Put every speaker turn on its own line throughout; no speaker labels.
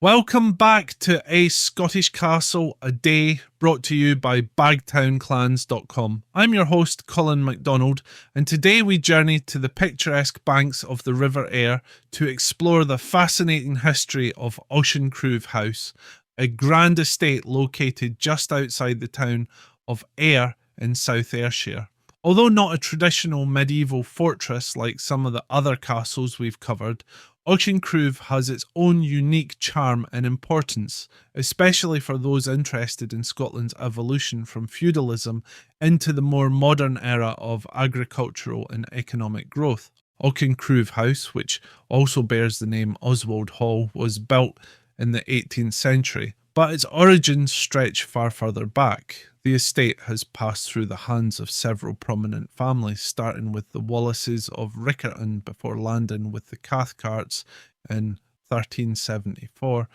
Welcome back to A Scottish Castle a Day, brought to you by bagtownclans.com. I'm your host, Colin MacDonald, and today we journey to the picturesque banks of the River Aire to explore the fascinating history of Auchencruive House, a grand estate located just outside the town of Ayr in South Ayrshire. Although not a traditional medieval fortress like some of the other castles we've covered, Auchencruive has its own unique charm and importance, especially for those interested in Scotland's evolution from feudalism into the more modern era of agricultural and economic growth. Auchencruive House, which also bears the name Oswald Hall, was built in the 18th century, but its origins stretch far further back. The estate has passed through the hands of several prominent families, starting with the Wallaces of Riccarton before landing with the Cathcarts in 1374.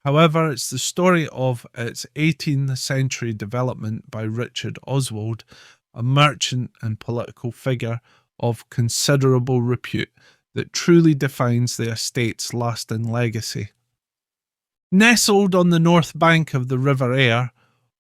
However, it's the story of its 18th century development by Richard Oswald, a merchant and political figure of considerable repute, that truly defines the estate's lasting legacy. Nestled on the north bank of the River Aire,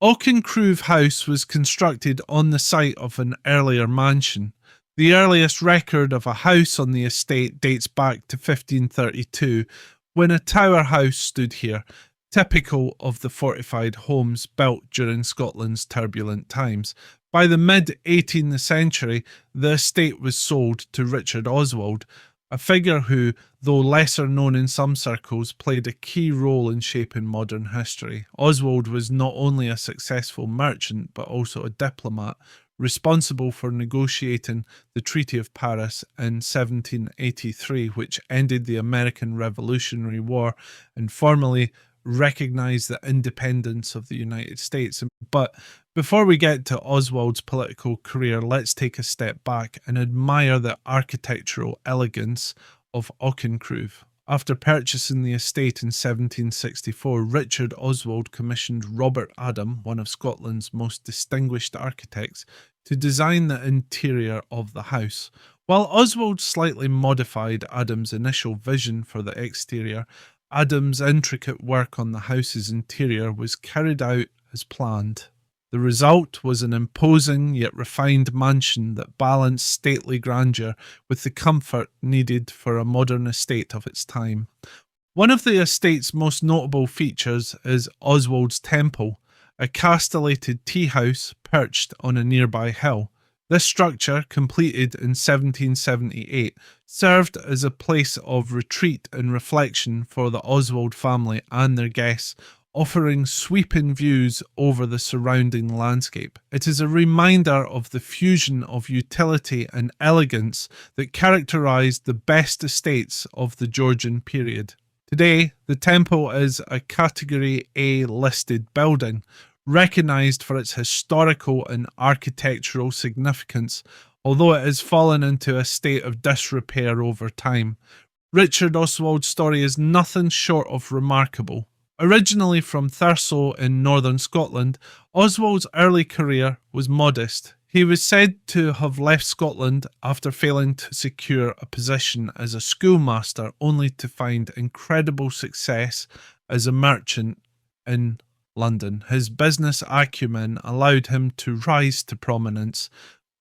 Auchencruive House was constructed on the site of an earlier mansion. The earliest record of a house on the estate dates back to 1532, when a tower house stood here, typical of the fortified homes built during Scotland's turbulent times. By the mid-18th century, the estate was sold to Richard Oswald, a figure who, though lesser known in some circles, played a key role in shaping modern history. Oswald was not only a successful merchant, but also a diplomat, responsible for negotiating the Treaty of Paris in 1783, which ended the American Revolutionary War and formally recognized the independence of the United States. But before we get to Oswald's political career, let's take a step back and admire the architectural elegance of Auchencruive. After purchasing the estate in 1764, Richard Oswald commissioned Robert Adam, one of Scotland's most distinguished architects, to design the interior of the house. While Oswald slightly modified Adam's initial vision for the exterior, Adam's intricate work on the house's interior was carried out as planned. The result was an imposing yet refined mansion that balanced stately grandeur with the comfort needed for a modern estate of its time. One of the estate's most notable features is Oswald's Temple, a castellated tea house perched on a nearby hill. This structure, completed in 1778, served as a place of retreat and reflection for the Oswald family and their guests, offering sweeping views over the surrounding landscape. It is a reminder of the fusion of utility and elegance that characterised the best estates of the Georgian period. Today, the temple is a Category A listed building, recognised for its historical and architectural significance, although it has fallen into a state of disrepair over time. Richard Oswald's story is nothing short of remarkable. Originally from Thurso in northern Scotland, Oswald's early career was modest. He was said to have left Scotland after failing to secure a position as a schoolmaster, only to find incredible success as a merchant in London. His business acumen allowed him to rise to prominence,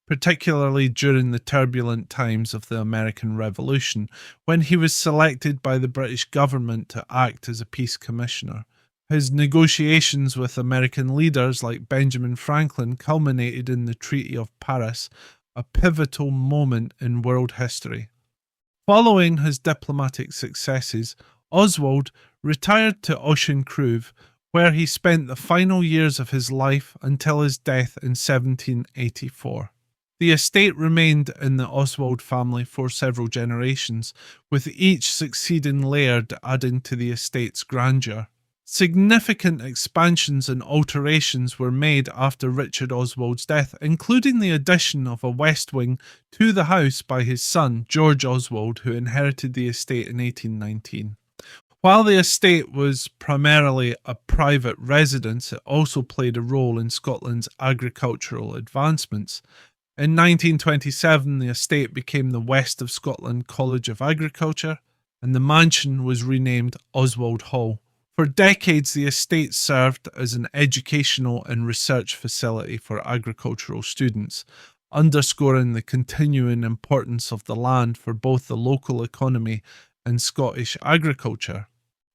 particularly during the turbulent times of the American Revolution, when he was selected by the British government to act as a peace commissioner. His negotiations with American leaders like Benjamin Franklin culminated in the Treaty of Paris, a pivotal moment in world history. Following his diplomatic successes, Oswald retired to Auchencruive, where he spent the final years of his life until his death in 1784. The estate remained in the Oswald family for several generations, with each succeeding laird adding to the estate's grandeur. Significant expansions and alterations were made after Richard Oswald's death, including the addition of a west wing to the house by his son, George Oswald, who inherited the estate in 1819. While the estate was primarily a private residence, it also played a role in Scotland's agricultural advancements. In 1927, the estate became the West of Scotland College of Agriculture, and the mansion was renamed Oswald Hall, For decades, the estate served as an educational and research facility for agricultural students, underscoring the continuing importance of the land for both the local economy and Scottish agriculture.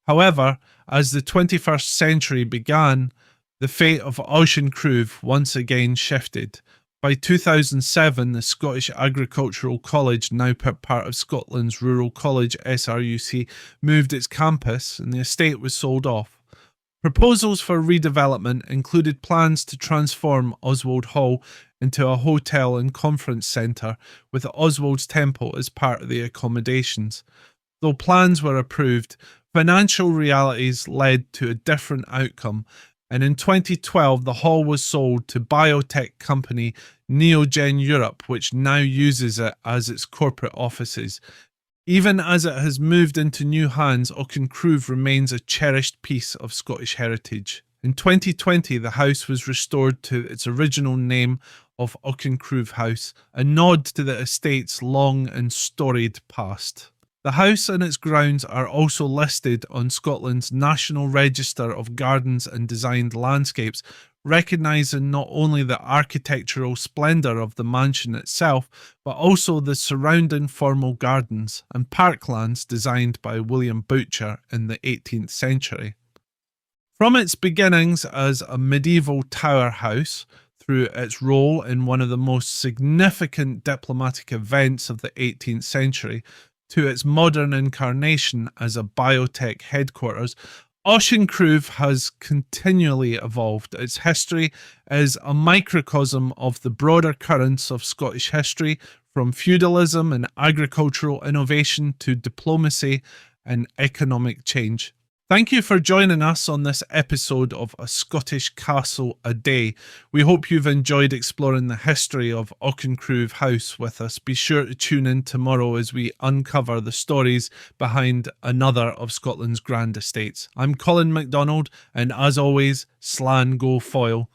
However, as the 21st century began, the fate of Auchencruive once again shifted. By 2007, the Scottish Agricultural College, now part of Scotland's Rural College SRUC, moved its campus and the estate was sold off. Proposals for redevelopment included plans to transform Oswald Hall into a hotel and conference centre with Oswald's Temple as part of the accommodations. Though plans were approved, financial realities led to a different outcome, and in 2012 the hall was sold to biotech company Neogen Europe, which now uses it as its corporate offices. Even as it has moved into new hands, Auchencruive remains a cherished piece of Scottish heritage. In 2020, the house was restored to its original name of Auchencruive House, a nod to the estate's long and storied past. The house and its grounds are also listed on Scotland's National Register of Gardens and Designed Landscapes, recognising not only the architectural splendour of the mansion itself, but also the surrounding formal gardens and parklands designed by William Butcher in the 18th century. From its beginnings as a medieval tower house, through its role in one of the most significant diplomatic events of the 18th century, to its modern incarnation as a biotech headquarters, Auchencruive has continually evolved. Its history is a microcosm of the broader currents of Scottish history, from feudalism and agricultural innovation to diplomacy and economic change. Thank you for joining us on this episode of A Scottish Castle a Day. We hope you've enjoyed exploring the history of Auchencruive House with us. Be sure to tune in tomorrow as we uncover the stories behind another of Scotland's grand estates. I'm Colin MacDonald, and as always, Slan Go Foil.